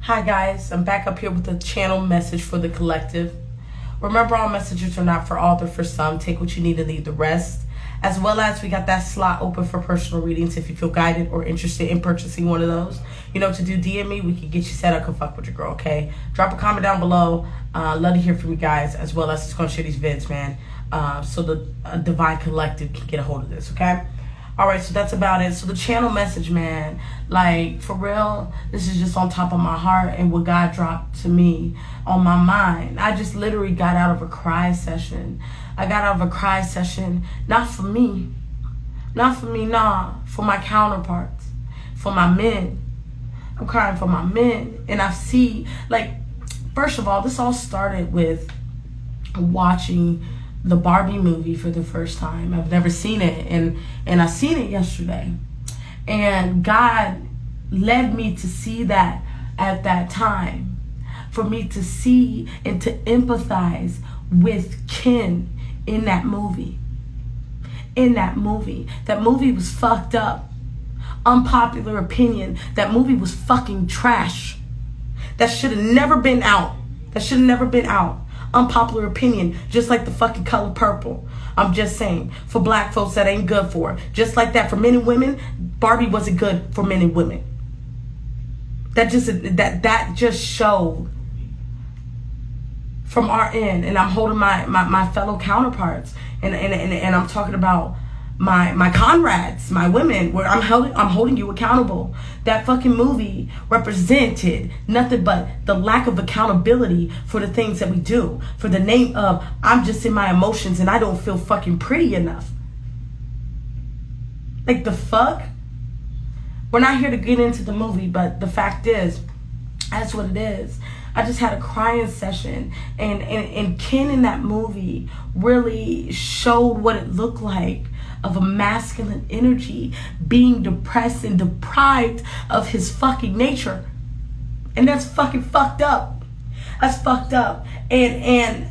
Hi guys, I'm back up here with a channel message for the collective. Remember, all messages are not for all, they're for some. Take what you need and leave the rest. As well as we got that slot open for personal readings if you feel guided or interested in purchasing one of those. You know what to do. DM me, we can get you set up, can fuck with your girl, okay? Drop a comment down below. Love to hear from you guys, as well as just gonna share these vids, man. So the divine collective can get a hold of this, okay? Alright, so that's about it. So the channel message, man, like, for real, this is just on top of my heart and what God dropped to me on my mind. I just literally got out of a cry session. I got out of a cry session, not for me. Not for me, nah. For my counterparts. For my men. I'm crying for my men. And I see, like, first of all, this all started with watching the Barbie movie for the first time. I've never seen it, and I seen it yesterday. And God led me to see that at that time, for me to see and to empathize with Ken in that movie. In that movie. That movie was fucked up. Unpopular opinion. That movie was fucking trash. That should have never been out. That should have never been out. Unpopular opinion, just like the fucking color purple. I'm just saying, for black folks, that ain't good for it. Just like that for men and women, Barbie wasn't good for men and women. That just showed from our end. And I'm holding my fellow counterparts, and I'm talking about my comrades, my women, where I'm holding you accountable. That fucking movie represented nothing but the lack of accountability for the things that we do, for the name of I'm just in my emotions and I don't feel fucking pretty enough. Like, the fuck? We're not here to get into the movie, but the fact is, that's what it is. I just had a crying session, and Ken in that movie really showed what it looked like of a masculine energy being depressed and deprived of his fucking nature. And that's fucking fucked up. That's fucked up. And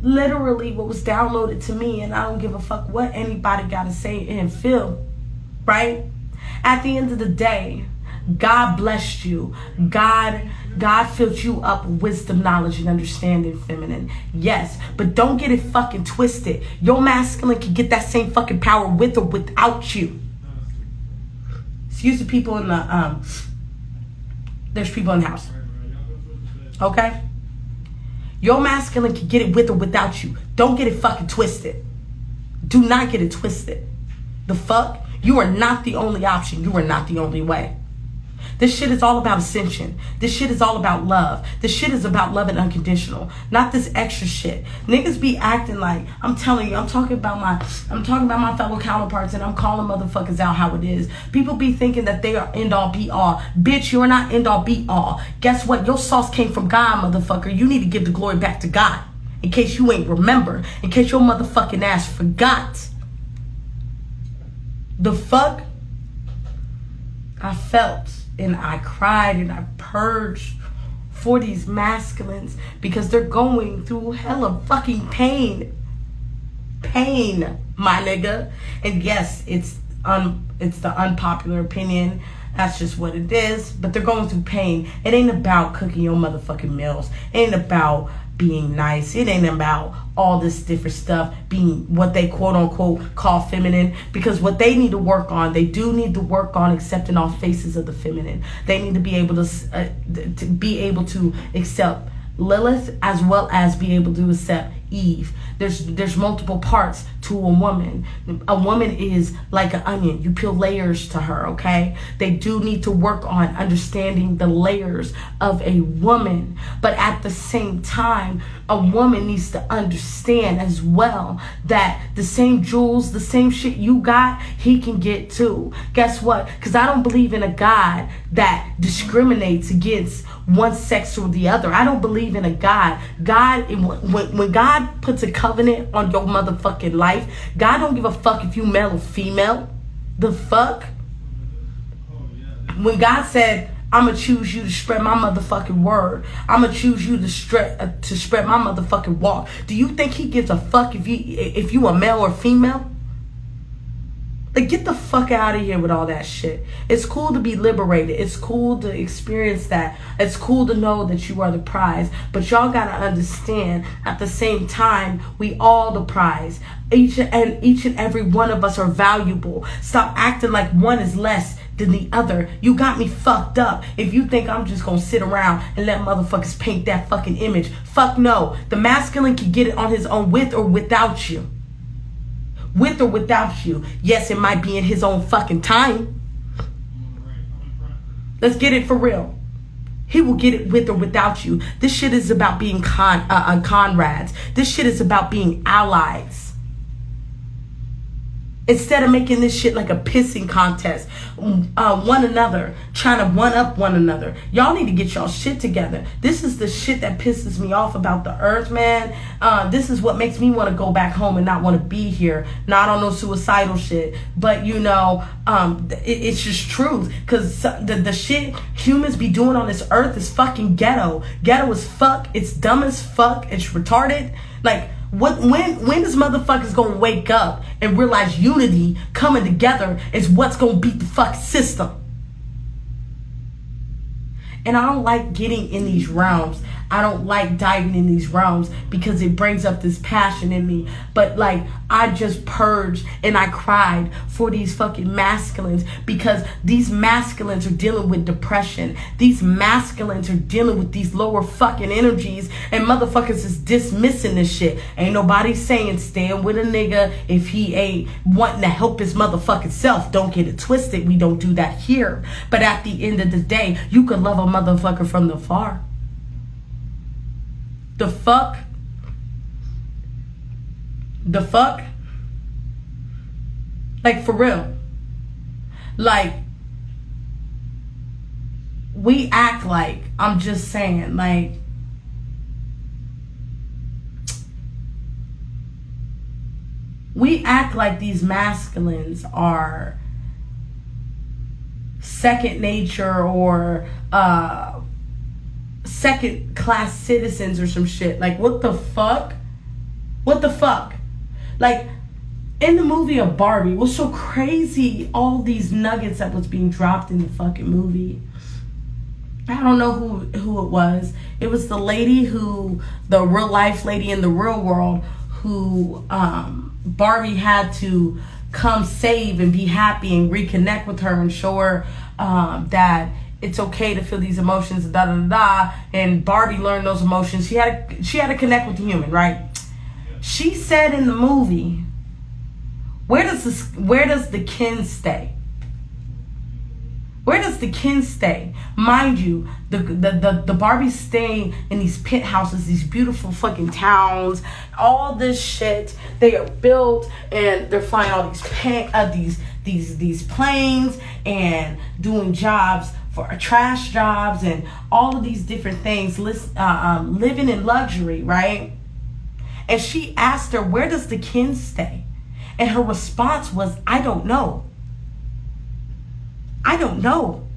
literally what was downloaded to me, and I don't give a fuck what anybody gotta say and feel, right? At the end of the day, God blessed you. God filled you up with wisdom, knowledge, and understanding, feminine. Yes, but don't get it fucking twisted. Your masculine can get that same fucking power with or without you. Excuse the people in the, there's people in the house. Okay? Your masculine can get it with or without you. Don't get it fucking twisted. Do not get it twisted. The fuck? You are not the only option. You are not the only way. This shit is all about ascension. This shit is all about love. This shit is about love and unconditional, not this extra shit. Niggas be acting like, I'm telling you, I'm talking about my fellow counterparts, and I'm calling motherfuckers out how it is. People be thinking that they are end all be all. Bitch, you're not end all be all. Guess what? Your sauce came from God, motherfucker. You need to give the glory back to God. In case you ain't remember. In case your motherfucking ass forgot. The fuck? I felt and I cried and I purged for these masculines because they're going through hella fucking pain. Pain, my nigga. And yes, it's the unpopular opinion. That's just what it is. But they're going through pain. It ain't about cooking your motherfucking meals. It ain't about being nice. It ain't about all this different stuff, being what they quote unquote call feminine, because what they need to work on, they do need to work on accepting all faces of the feminine. They need to be able to accept Lilith, as well as be able to accept Eve. There's multiple parts to a woman. A woman is like an onion. You peel layers to her, okay? They do need to work on understanding the layers of a woman. But at the same time, a woman needs to understand as well that the same jewels, the same shit you got, he can get too. Guess what? Because I don't believe in a God that discriminates against one sex or the other. I don't believe in a God. When God puts a covenant on your motherfucking life, God don't give a fuck if you male or female. The fuck? When God said, I'm gonna choose you to spread my motherfucking word, I'm gonna choose you to spread my motherfucking walk, do you think he gives a fuck if you a male or female? Like, get the fuck out of here with all that shit. It's cool to be liberated. It's cool to experience that. It's cool to know that you are the prize. But y'all gotta understand, at the same time, we all the prize. Each and every one of us are valuable. Stop acting like one is less than the other. You got me fucked up if you think I'm just gonna sit around and let motherfuckers paint that fucking image. Fuck no. The masculine can get it on his own with or without you. With or without you. Yes, it might be in his own fucking time. Let's get it for real. He will get it with or without you. This shit is about being comrades. This shit is about being allies. Instead of making this shit like a pissing contest, one another, trying to one up one another. Y'all need to get y'all shit together. This is the shit that pisses me off about the earth, man. This is what makes me want to go back home and not want to be here. Not on no suicidal shit, but you know, it's just truth. Cause the shit humans be doing on this earth is fucking ghetto. Ghetto as fuck. It's dumb as fuck. It's retarded. Like, when is motherfuckers gonna wake up and realize unity coming together is what's gonna beat the fuck system? And I don't like getting in these realms. I don't like diving in these realms because it brings up this passion in me. But like, I just purged and I cried for these fucking masculines because these masculines are dealing with depression. These masculines are dealing with these lower fucking energies, and motherfuckers is dismissing this shit. Ain't nobody saying stand with a nigga if he ain't wanting to help his motherfucking self. Don't get it twisted. We don't do that here. But at the end of the day, you can love a motherfucker from the far. The fuck? The fuck? Like, for real. Like, we act like, I'm just saying, like, we act like these masculines are second nature or, second class citizens or some shit. Like, what the fuck? What the fuck? Like, in the movie of Barbie, it was so crazy, all these nuggets that was being dropped in the fucking movie. I don't know who it was. It was the lady the real life lady in the real world who Barbie had to come save and be happy and reconnect with her and show her that it's okay to feel these emotions, da da da. And Barbie learned those emotions. She had to connect with the human, right? She said in the movie, where does the kin stay? Where does the kin stay? Mind you, the Barbies stay in these penthouses, these beautiful fucking towns, all this shit. They are built and they're flying all these planes and doing jobs for trash jobs and all of these different things, living in luxury, right? And she asked her, where does the kin stay? And her response was, I don't know. I don't know.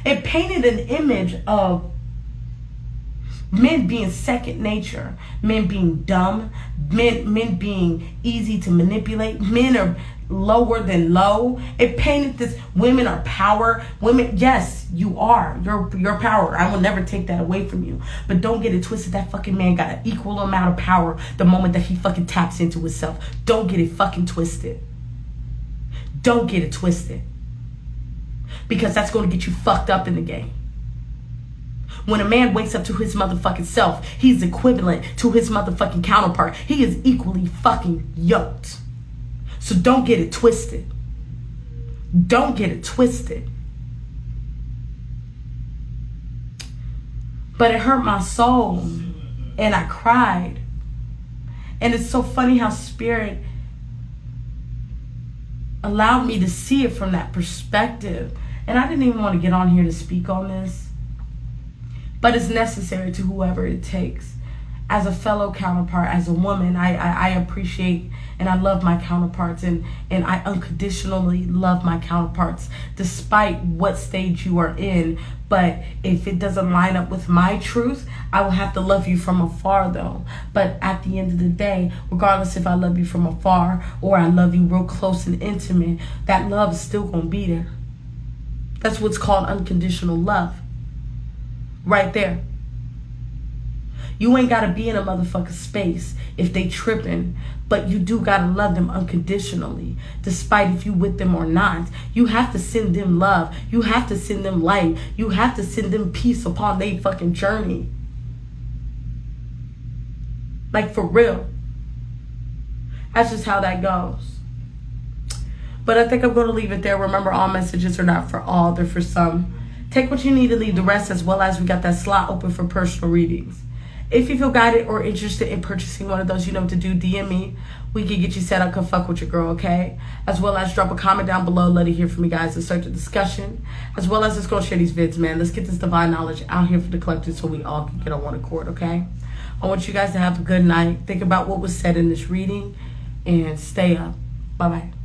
It painted an image of men being second nature, men being dumb, men being easy to manipulate, men are lower than low. It painted this, women are power. Women, yes, you are. Your power. I will never take that away from you. But don't get it twisted. That fucking man got an equal amount of power the moment that he fucking taps into himself. Don't get it fucking twisted. Don't get it twisted. Because that's going to get you fucked up in the game. When a man wakes up to his motherfucking self, he's equivalent to his motherfucking counterpart. He is equally fucking yoked. So don't get it twisted. Don't get it twisted. But it hurt my soul. And I cried. And it's so funny how Spirit allowed me to see it from that perspective. And I didn't even want to get on here to speak on this. But it's necessary to whoever it takes. as a fellow counterpart, as a woman, I appreciate and I love my counterparts, and I unconditionally love my counterparts despite what stage you are in. But if it doesn't line up with my truth, I will have to love you from afar though. But at the end of the day, regardless if I love you from afar or I love you real close and intimate, that love is still gonna be there. That's what's called unconditional love. Right there. You ain't gotta be in a motherfucking space if they tripping, but you do gotta love them unconditionally, despite if you with them or not. You have to send them love. You have to send them light. You have to send them peace upon their fucking journey. Like, for real. That's just how that goes. But I think I'm going to leave it there. Remember, all messages are not for all. They're for some. Take what you need and leave the rest, as well as we got that slot open for personal readings. If you feel guided or interested in purchasing one of those, you know what to do. DM me. We can get you set up. Come fuck with your girl, okay? As well as drop a comment down below. Let it hear from you guys and start the discussion. As well as let's go share these vids, man. Let's get this divine knowledge out here for the collective so we all can get on one accord, okay? I want you guys to have a good night. Think about what was said in this reading and stay up. Bye-bye.